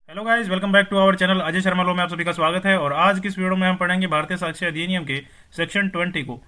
Hello guys, welcome back to our channel. Ajay Sharma law में आप सभी का स्वागत है। और आज की इस वीडियो में हम पढ़ेंगे भारतीय साक्ष्य अधिनियम के सेक्शन 20 को।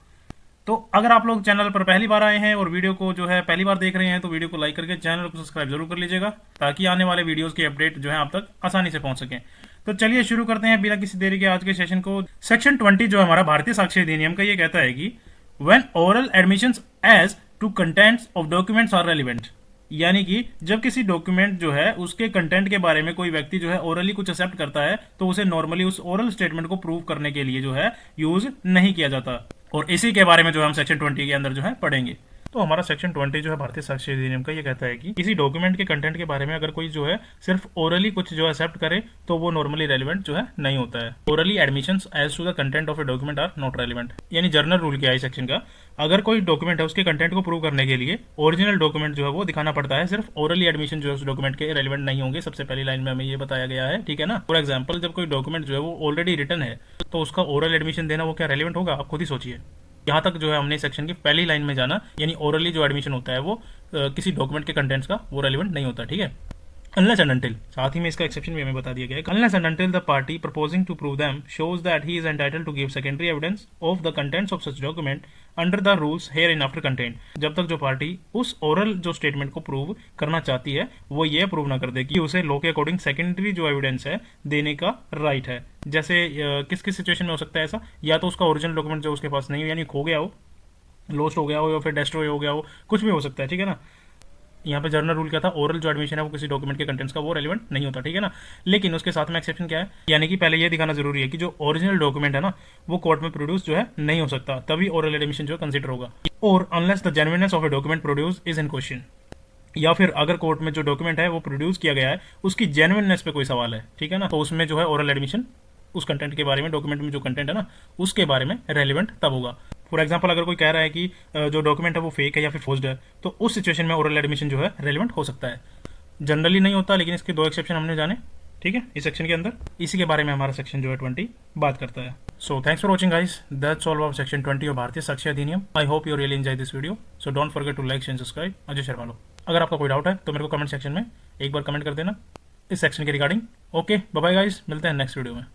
तो अगर आप लोग चैनल पर पहली बार आए हैं और वीडियो को जो है पहली बार देख रहे हैं तो वीडियो को लाइक करके चैनल को सब्सक्राइब जरूर कर लीजिएगा, ताकि आने वाले वीडियोस की अपडेट जो है आप तक आसानी से पहुंच सके। तो चलिए शुरू करते हैं बिना किसी देरी के आज के सेशन को। सेक्शन 20 जो हमारा भारतीय साक्ष्य अधिनियम का, ये कहता है कि when oral admissions as to contents of documents are relevant, यानी कि जब किसी डॉक्यूमेंट जो है उसके कंटेंट के बारे में कोई व्यक्ति जो है ओरली कुछ एक्सेप्ट करता है तो उसे नॉर्मली उस ओरल स्टेटमेंट को प्रूव करने के लिए जो है यूज नहीं किया जाता। और इसी के बारे में जो हम सेक्शन 20 के अंदर जो है पढ़ेंगे। तो हमारा सेक्शन 20 जो है भारतीय साक्ष्य अधिनियम का, ये कहता है कि किसी डॉक्यूमेंट के कंटेंट के बारे में अगर कोई जो है सिर्फ ओरली कुछ जो एक्सेप्ट करे तो वो नॉर्मली रेलिवेंट जो है नहीं होता है। Orally admissions as to the content of a document are not relevant, यानी जर्नल रूल क्या है सेक्शन का, अगर कोई डॉक्यूमेंट है उसके कंटेंट को प्रूव करने के लिए ओरिजिनल डॉक्यूमेंट जो है वो दिखाना पड़ता है, सिर्फ ओरली एडमिशन जो है उस डॉक्यूमेंट के रेलिवेंट नहीं होंगे। सबसे पहली लाइन में हमें ये बताया गया है, ठीक है ना। फॉर एग्जाम्पल, जब कोई डॉक्यूमेंट जो है वो ऑलरेडी रिटन है तो उसका ओरल एडमिशन देना वो क्या रेलिवेंट होगा, आप खुद ही सोचिए। यहाँ तक जो है हमने सेक्शन की पहली लाइन में जाना, यानी ओरली जो एडमिशन होता है वो किसी डॉक्यूमेंट के कंटेंट्स का वो रेलिवेंट नहीं होता, ठीक है। अनलेस एंड अनटिल, साथ ही में इसका एक्सेप्शन भी हमें बता दिया गया है। Unless and until the party proposing to prove them shows that he is entitled to give secondary evidence of the contents of such document under the rules hereinafter content, जब तक जो party उस oral जो statement को prove करना चाहती है वो ये प्रूव ना कर दे कि उसे लॉ के अकॉर्डिंग सेकेंडरी जो एविडेंस है देने का राइट है। जैसे किस किस सिचुएशन में हो सकता है ऐसा, या तो उसका ओरिजिनल डॉक्यूमेंट जो उसके पास नहीं हो, यानी खो गया हो, लॉस्ट हो गया हो, या फिर डेस्ट्रॉय हो गया हो, कुछ भी हो सकता है, ठीक है ना। यहाँ पे जर्नल रूल क्या था, ओरल जो एडमिशन है वो किसी डॉक्यूमेंट के कंटेंट्स का वो रेलिवेंट नहीं होता, ठीक है ना। लेकिन उसके साथ में एक्सेप्शन क्या है, यानी कि पहले ये दिखाना जरूरी है कि जो ओरिजिनल डॉक्यूमेंट है ना वो कोर्ट में प्रोड्यूस जो है नहीं हो सकता, तभी ओरल एडमिशन जो है कंसिडर होगा। और unless the genuineness of a document produce is in question, या फिर अगर कोर्ट में जो डॉक्यूमेंट है वो प्रोड्यूस किया गया है उसकी जेन्युइननेस पे कोई सवाल है, ठीक है ना, तो उसमें जो है ओरल एडमिशन उस कंटेंट के बारे में, डॉक्यूमेंट में जो कंटेंट है ना उसके बारे में रेलिवेंट तब होगा। फॉर एग्जाम्पल, अगर कोई कह रहा है कि जो डॉक्यूमेंट है वो फेक है या फिर फोर्स्ड है, तो उस सिचुएशन में ओरल एडमिशन जो है रेलिवेंट हो सकता है। जनरली नहीं होता, लेकिन इसके दो एक्सेप्शन हमने जाने, ठीक है, इस सेक्शन के अंदर। इसी के बारे में हमारा सेक्शन जो है 20 बात करता है। So thanks for watching guys, that's all about section 20 of Bharatiya Sakshya Adhiniyam. I hope you really enjoy this video. So don't forget to like and subscribe. Ajay Sharma law. अगर आपका कोई डाउट है तो मेरे को कमेंट सेक्शन में एक बार कमेंट कर देना इस सेक्शन के regarding. Okay, bye bye guys, मिलते हैं नेक्स्ट वीडियो में।